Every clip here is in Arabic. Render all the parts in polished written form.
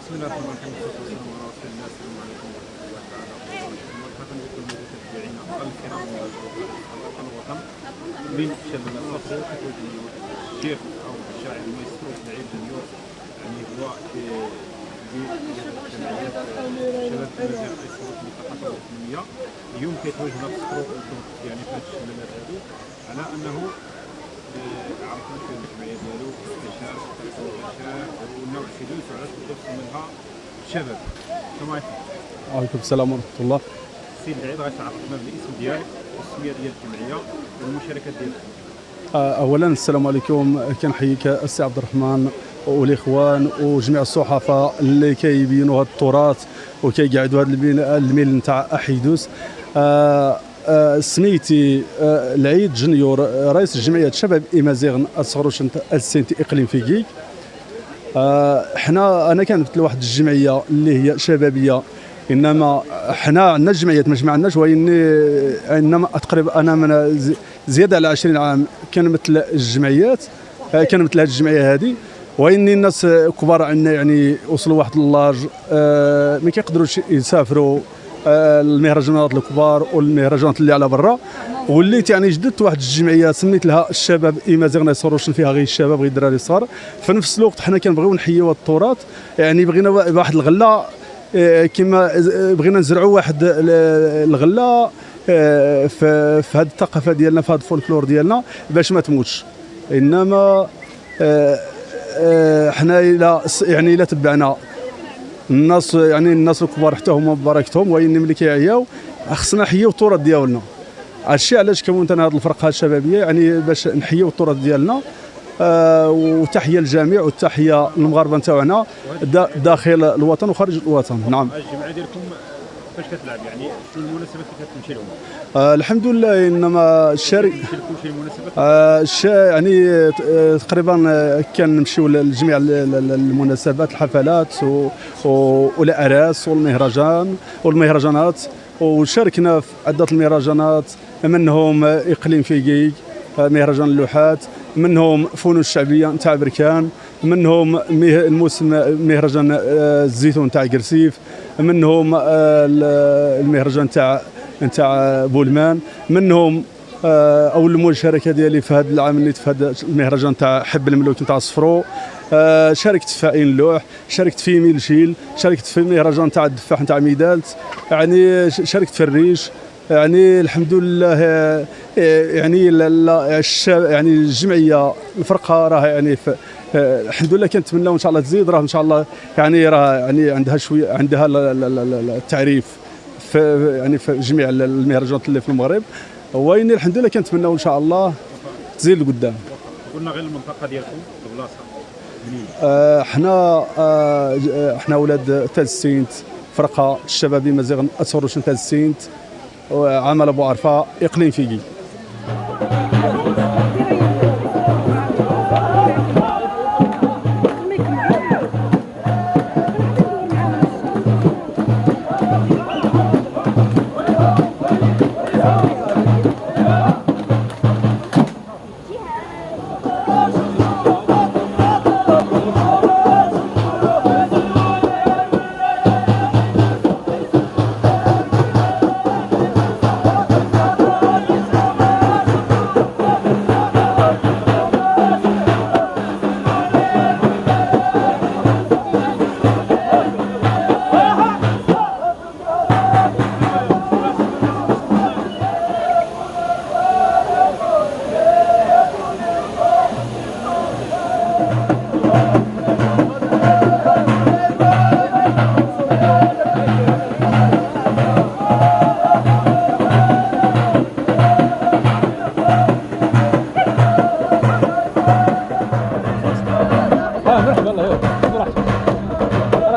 بسم الله الرحمن الرحيم والصلاة والسلام على رسول الله. السلام عليكم ورحمة الله تعالى وبركاته. مرحبا بكم متابعينا الكرام من الوطن من شباب الصفر الشيخ أو الشاعر المايسترو سعيد جنيور، يعني هو في جمعيات شباب المزيغ الصوت للثقافة الوطنية. اليوم كيتواجد هذا الصوت يعني في هذه الشلالات هذو على أنه عرفنا في الجمعية ديالو استشار ونوع حدوث وعلاش توصل منها الشباب. السلام عليكم. وعليكم السلام ورحمة الله. السيد العيد غتعرفنا بالاسم ديالك والسمية ديال الجمعية والمشاركة ديالك. أولا السلام عليكم، كنحييك السي عبد الرحمن والإخوان وجميع الصحافة اللي كيبينوا هذا التراث وكيقعدوا هذا الميل نتاع أحيدوس. سميتي العيد جنيور، رئيس جمعية شباب إمازيغ الصغروش السنتي إقليم فيكي. انا كنمثل واحد الجمعية اللي هي شبابية، انما حنا عندنا جمعيات ماشي ما عندناش، انما تقريبا انا من زياده على 20 عام كنمثل الجمعيات، كنمثل هذه الجمعيه هذه. واني الناس كبار عندنا يعني وصلوا واحد اللاج ما كيقدروش يسافروا المهرجانات الكبار والمهرجانات اللي على برا. وليت يعني جددت واحد الجمعيه سميت لها الشباب إمازيغ ما يصوروش فيها غير الشباب غير الدراري الصغار. في نفس الوقت حنا كنبغيو نحييو التراث، يعني بغينا واحد الغله كما بغينا نزرعوا واحد الغله في هذه الثقافه ديالنا، في هذا الفولكلور ديالنا باش ما تموتش. انما حنا الا تبعنا الناس، يعني الناس الكبار حتى هما ببركتهم، وين ملي كيعياو خصنا نحييو التراث ديالنا. هادشي علاش كونت انا هذه الفرقه الشبابيه، يعني باش نحييو التراث ديالنا. وتحيه للجميع والتحيه للمغاربه نتاعنا داخل الوطن وخارج الوطن. نعم. الجمعيه ديالكم فاش كتلعب، يعني شنو المناسبات اللي كتمشي لهم؟ الحمد لله، انما الشارك شي مناسبات يعني تقريبا كنمشيو لجميع المناسبات، الحفلات والاعراس والمهرجانات، وشاركنا في عده المهرجانات، منهم اقليم فيكي مهرجان اللوحات، منهم فنون الشعبيه نتاع بركان، منهم الموسم مهرجان الزيتون نتاع قرسيف، منهم المهرجان نتاع بولمان، منهم اول المشاركه ديالي في هذا العام اللي في هذا المهرجان تاع حب الملوك نتاع الصفرو. شاركت في عين اللوح، شاركت في ميلشيل، شاركت في مهرجان تاع الدفاح نتاع ميدالت، يعني شاركت في الريش. يعني الحمد لله، يعني يعني الجمعيه الفرقه راه يعني الحمد لله كنتمناو ان شاء الله تزيد، راه ان شاء الله يعني راه يعني عندها شويه، عندها التعريف في يعني في جميع المهرجانات اللي في المغرب. وين الحمد لله كنتمناو ان شاء الله تزيد لقدام. قلنا غير المنطقه ديالكم البلاصه منين؟ حنا ولاد تاج السينت، فرقه الشباب إمازيغ الصغروش تاج السينت، وعمل ابو عرفه اقليم فيكي.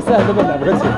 سهل بلعب غسيل.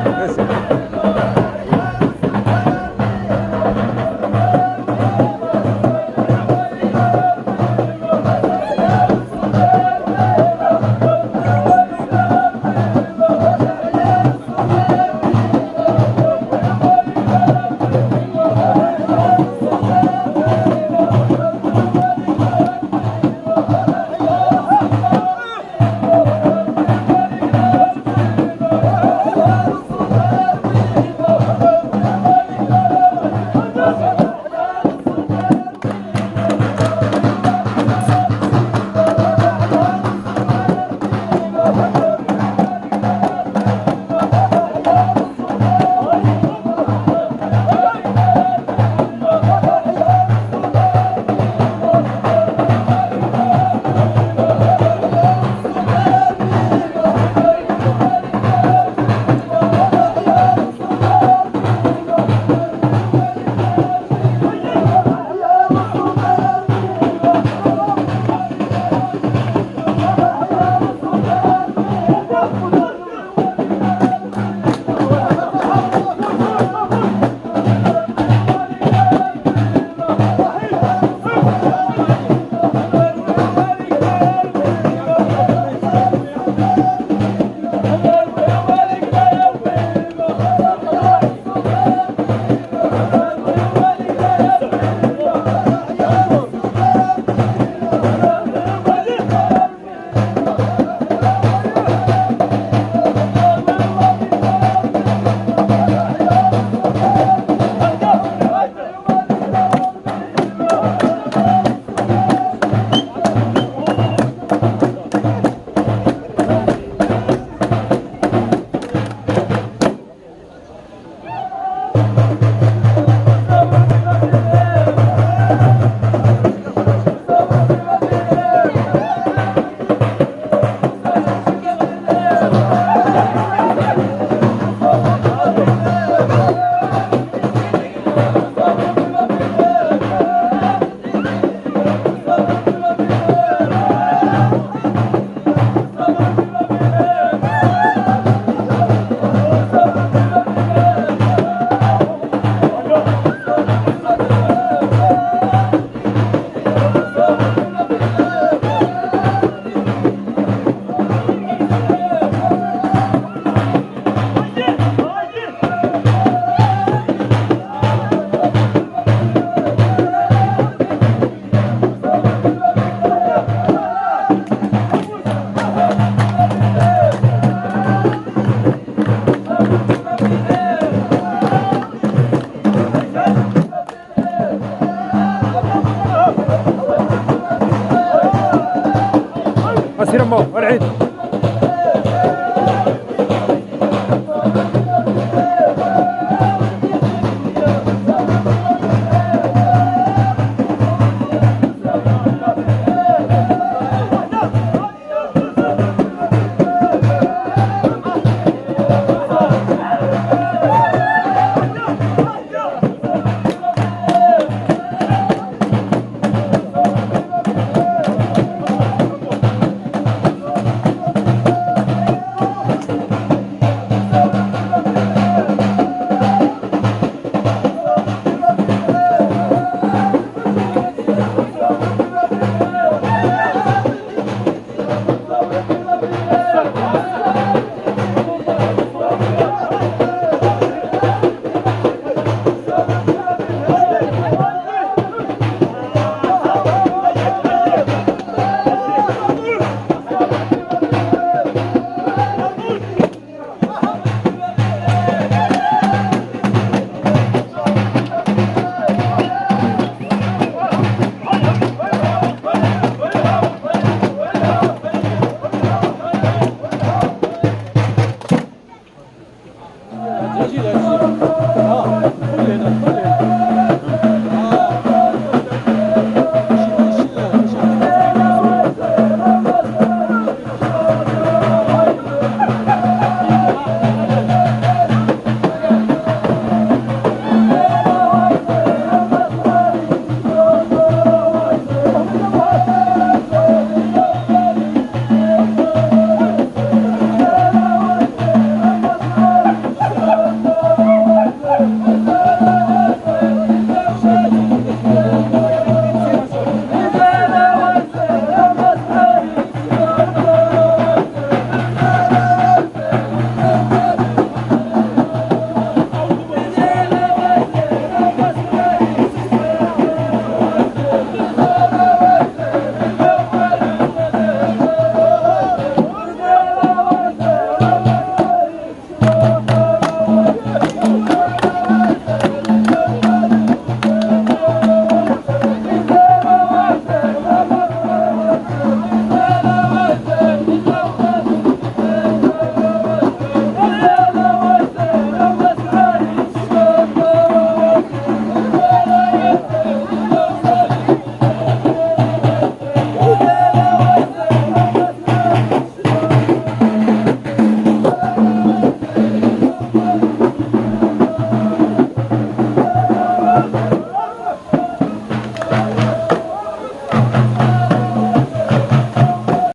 اجي لهادشي